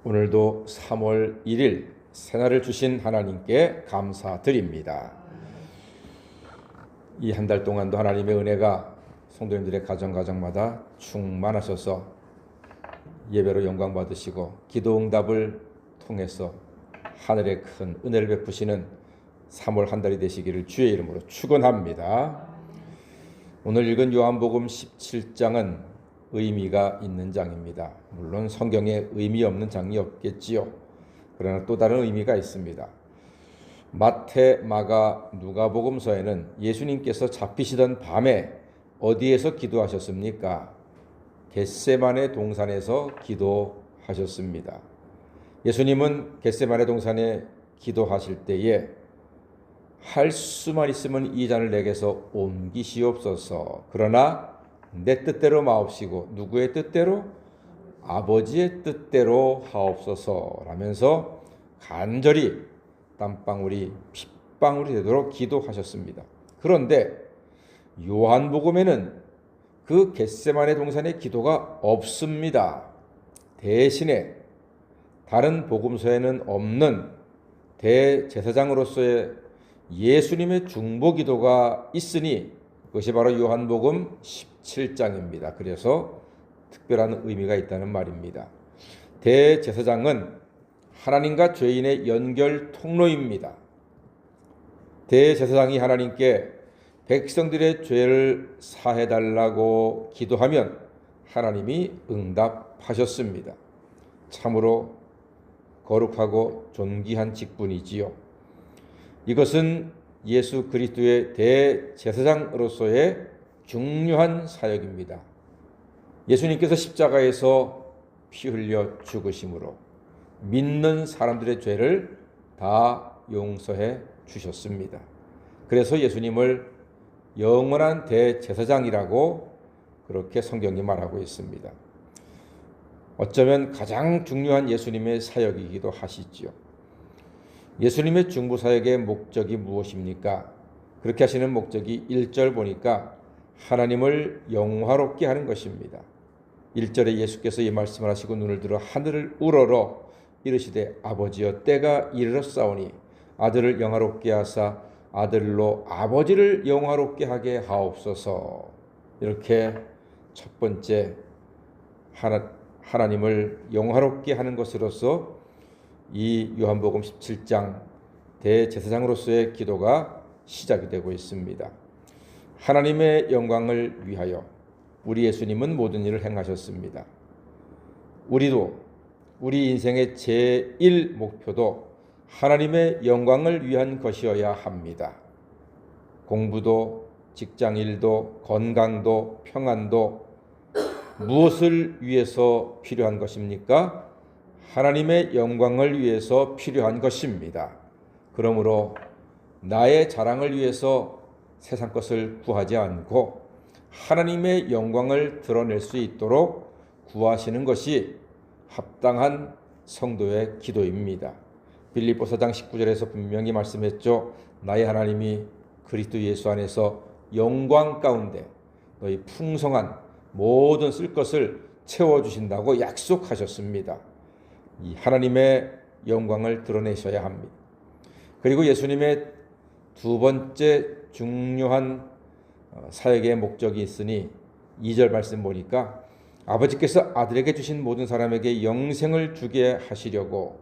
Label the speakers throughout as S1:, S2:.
S1: 오늘도 3월 1일 새날을 주신 하나님께 감사드립니다. 이 한 달 동안도 하나님의 은혜가 성도님들의 가정마다 충만하셔서 예배로 영광 받으시고 기도 응답을 통해서 하늘의 큰 은혜를 베푸시는 3월 한 달이 되시기를 주의 이름으로 축원합니다. 오늘 읽은 요한복음 17장은 의미가 있는 장입니다. 물론 성경에 의미 없는 장이 없겠지요. 그러나 또 다른 의미가 있습니다. 마태, 마가, 누가복음서에는 예수님께서 잡히시던 밤에 어디에서 기도하셨습니까? 겟세마네 동산에서 기도하셨습니다. 예수님은 겟세마네 동산에 기도하실 때에 할 수만 있으면 이 잔을 내게서 옮기시옵소서. 그러나 내 뜻대로 마옵시고 누구의 뜻대로? 아버지의 뜻대로 하옵소서 라면서 간절히 땀방울이 핏방울이 되도록 기도하셨습니다. 그런데 요한복음에는 그 겟세마네 동산의 기도가 없습니다. 대신에 다른 복음서에는 없는 대제사장으로서의 예수님의 중보기도가 있으니 그것이 바로 요한복음 17장입니다. 그래서 특별한 의미가 있다는 말입니다. 대제사장은 하나님과 죄인의 연결 통로입니다. 대제사장이 하나님께 백성들의 죄를 사해달라고 기도하면 하나님이 응답하셨습니다. 참으로 거룩하고 존귀한 직분이지요. 이것은 예수 그리스도의 대제사장으로서의 중요한 사역입니다. 예수님께서 십자가에서 피 흘려 죽으심으로 믿는 사람들의 죄를 다 용서해 주셨습니다. 그래서 예수님을 영원한 대제사장이라고 그렇게 성경이 말하고 있습니다. 어쩌면 가장 중요한 예수님의 사역이기도 하시지요. 예수님의 중보사역의 목적이 무엇입니까? 그렇게 하시는 목적이 1절 보니까 하나님을 영화롭게 하는 것입니다. 1절에 예수께서 이 말씀을 하시고 눈을 들어 하늘을 우러러 이르시되 아버지여 때가 이르렀사오니 아들을 영화롭게 하사 아들로 아버지를 영화롭게 하게 하옵소서. 이렇게 첫 번째 하나님을 영화롭게 하는 것으로서 이 요한복음 17장 대제사장으로서의 기도가 시작이 되고 있습니다. 하나님의 영광을 위하여 우리 예수님은 모든 일을 행하셨습니다. 우리도 우리 인생의 제1 목표도 하나님의 영광을 위한 것이어야 합니다. 공부도 직장일도 건강도 평안도 무엇을 위해서 필요한 것입니까? 하나님의 영광을 위해서 필요한 것입니다. 그러므로 나의 자랑을 위해서 세상 것을 구하지 않고 하나님의 영광을 드러낼 수 있도록 구하시는 것이 합당한 성도의 기도입니다. 빌립보서 4장 19절에서 분명히 말씀했죠. 나의 하나님이 그리스도 예수 안에서 영광 가운데 너희 풍성한 모든 쓸 것을 채워주신다고 약속하셨습니다. 이 하나님의 영광을 드러내셔야 합니다. 그리고 예수님의 두 번째 중요한 사역의 목적이 있으니 2절 말씀 보니까 아버지께서 아들에게 주신 모든 사람에게 영생을 주게 하시려고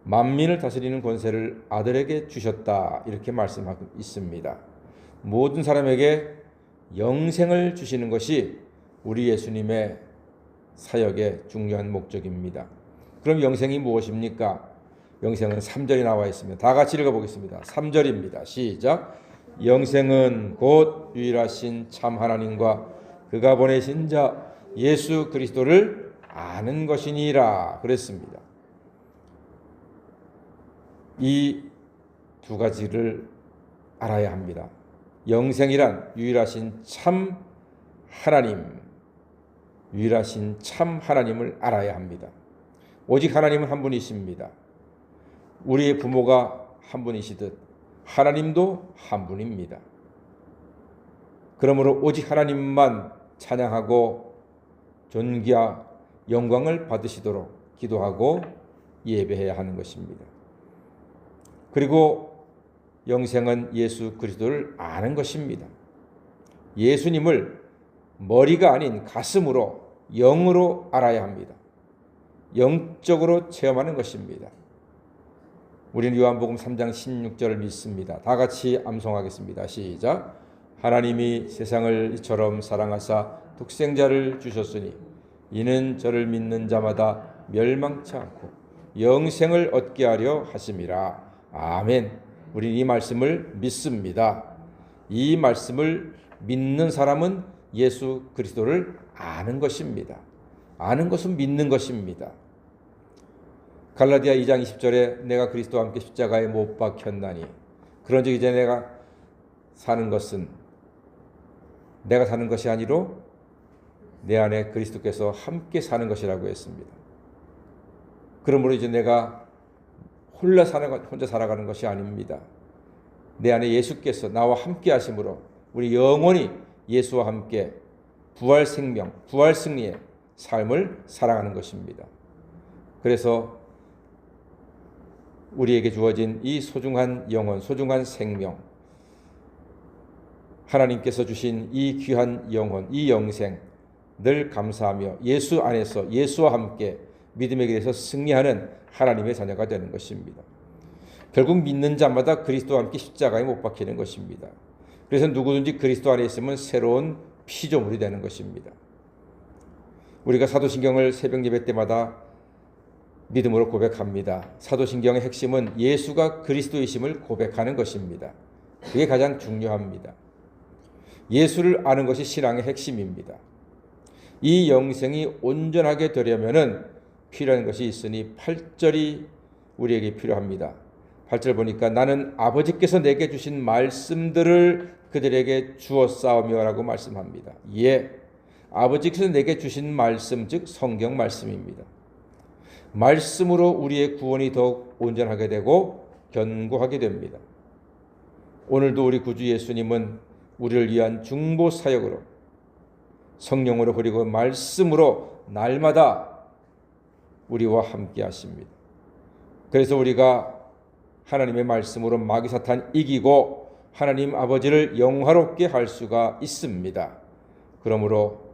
S1: 만민을 다스리는 권세를 아들에게 주셨다. 이렇게 말씀하고 있습니다. 모든 사람에게 영생을 주시는 것이 우리 예수님의 사역의 중요한 목적입니다. 그럼 영생이 무엇입니까? 영생은 3절이 나와 있습니다. 다 같이 읽어보겠습니다. 3절입니다. 시작. 영생은 곧 유일하신 참 하나님과 그가 보내신 자 예수 그리스도를 아는 것이니라 그랬습니다. 이 두 가지를 알아야 합니다. 영생이란 유일하신 참 하나님, 유일하신 참 하나님을 알아야 합니다. 오직 하나님은 한 분이십니다. 우리의 부모가 한 분이시듯 하나님도 한 분입니다. 그러므로 오직 하나님만 찬양하고 존귀와 영광을 받으시도록 기도하고 예배해야 하는 것입니다. 그리고 영생은 예수 그리스도를 아는 것입니다. 예수님을 머리가 아닌 가슴으로, 영으로 알아야 합니다. 영적으로 체험하는 것입니다. 우리는 요한복음 3장 16절을 믿습니다. 다 같이 암송하겠습니다. 시작. 하나님이 세상을 이처럼 사랑하사 독생자를 주셨으니 이는 저를 믿는 자마다 멸망치 않고 영생을 얻게 하려 하심이라. 아멘. 우리는 이 말씀을 믿습니다. 이 말씀을 믿는 사람은 예수 그리스도를 아는 것입니다. 아는 것은 믿는 것입니다. 갈라디아 2장 20절에 내가 그리스도와 함께 십자가에 못 박혔나니 그런즉 이제 내가 사는 것은 내가 사는 것이 아니로 내 안에 그리스도께서 함께 사는 것이라고 했습니다. 그러므로 이제 내가 혼자 살아가는 것이 아닙니다. 내 안에 예수께서 나와 함께 하심으로 우리 영원히 예수와 함께 부활 생명, 부활 승리의 삶을 살아가는 것입니다. 그래서 우리에게 주어진 이 소중한 영혼, 소중한 생명, 하나님께서 주신 이 귀한 영혼, 이 영생 늘 감사하며 예수 안에서 예수와 함께 믿음의 길에서 승리하는 하나님의 자녀가 되는 것입니다. 결국 믿는 자마다 그리스도와 함께 십자가에 못 박히는 것입니다. 그래서 누구든지 그리스도 안에 있으면 새로운 피조물이 되는 것입니다. 우리가 사도신경을 새벽 예배 때마다 믿음으로 고백합니다. 사도신경의 핵심은 예수가 그리스도이심을 고백하는 것입니다. 그게 가장 중요합니다. 예수를 아는 것이 신앙의 핵심입니다. 이 영생이 온전하게 되려면은 필요한 것이 있으니 8절이 우리에게 필요합니다. 8절 보니까 나는 아버지께서 내게 주신 말씀들을 그들에게 주었사오며라고 말씀합니다. 예, 아버지께서 내게 주신 말씀, 즉 성경 말씀입니다. 말씀으로 우리의 구원이 더욱 온전하게 되고 견고하게 됩니다. 오늘도 우리 구주 예수님은 우리를 위한 중보 사역으로 성령으로 그리고 말씀으로 날마다 우리와 함께 하십니다. 그래서 우리가 하나님의 말씀으로 마귀 사탄 이기고 하나님 아버지를 영화롭게 할 수가 있습니다. 그러므로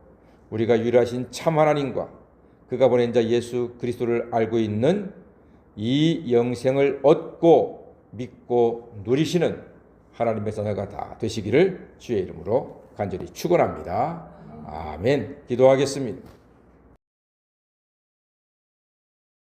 S1: 우리가 유일하신 참 하나님과 그가 보낸 자 예수 그리스도를 알고 있는 이 영생을 얻고 믿고 누리시는 하나님의 자녀가 다 되시기를 주의 이름으로 간절히 축원합니다. 아멘. 기도하겠습니다.